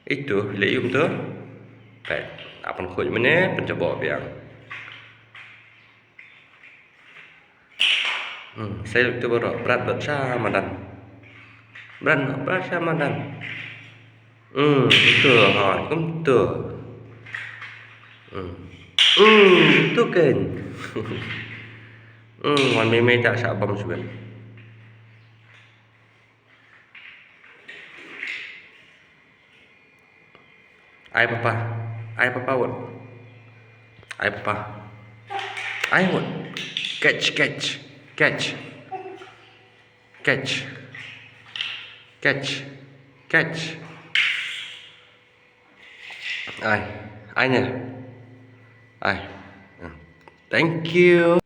Itu lium tu. Baik, apa khun mana pencoba biang. Saya itu berat Ramadan. Berat Ramadan. Itu itu. Itu kan. Wan meme tak sabam juga. Ai papa won. Ai papa. Ai won. Catch. Ai nha. Ai. Thank you.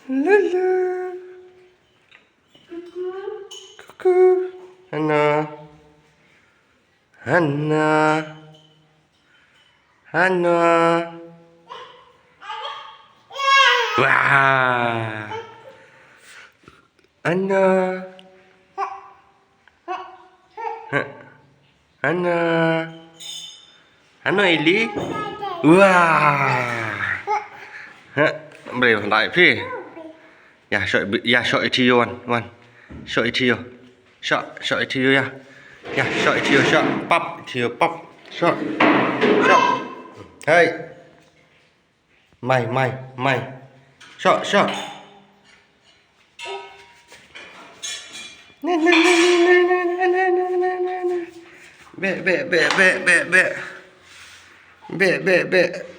Lala. Kuku. Hana. Wah. Hana. Hana Eli. Wah. Boleh lại phi. Ya, show it to you one. Show it to you. Show it to you ya. Ya, show it to you. Show. Pop to you. Pop. Show. Hey. Mày. Show. Be.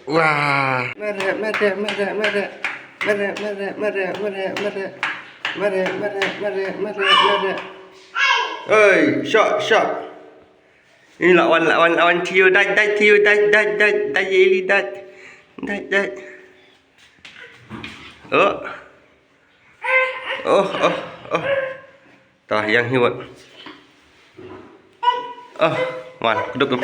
Wah. Mare. Ơi, shot. Ini lawan Tio, dat Eli dat. Oh. Tah yang hiwat. Wan, keduk.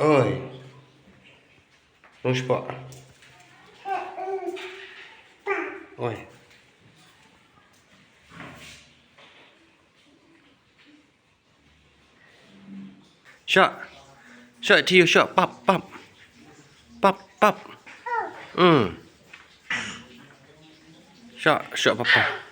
Oi. Vamos pá. Oi. Shot to you, shot. Pop. Shot papa.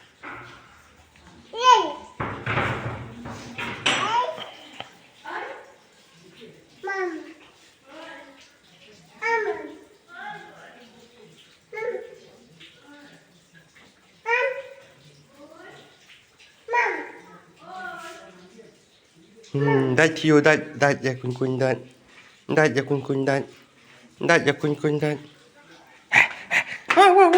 Dat to you, dat ya kun dat. Dat ya kun dat. Wow.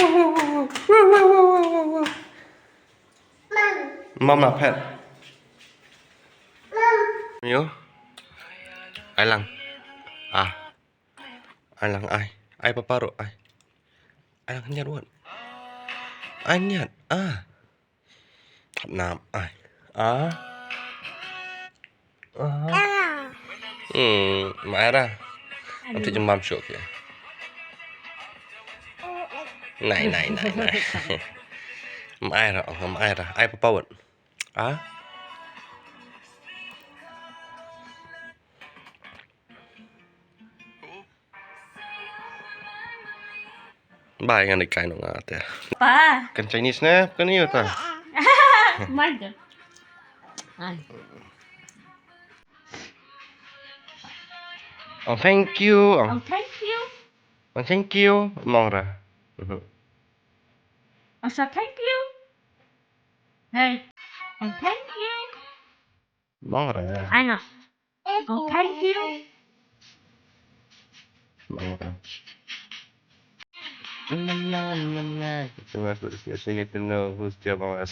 Mama pet. Yo. Ai lang. Ai lang ai. Ai papa ro ai. Ai lang nyat won. Ai nyat. Nam ai. Marah. Nanti jembam syok ya. Này. Ai ra. Ai papa won. Bài ngan ikai no ngate. Pa. Kan Chinese na kan iyo ta. Marga. Thank you. Thank you. Mong ra. Sa thank you. Hey. Thank you. Mong ra. I know. Thank you. Mong ra. Terima kasih. Saya ingin tahu who's the boss.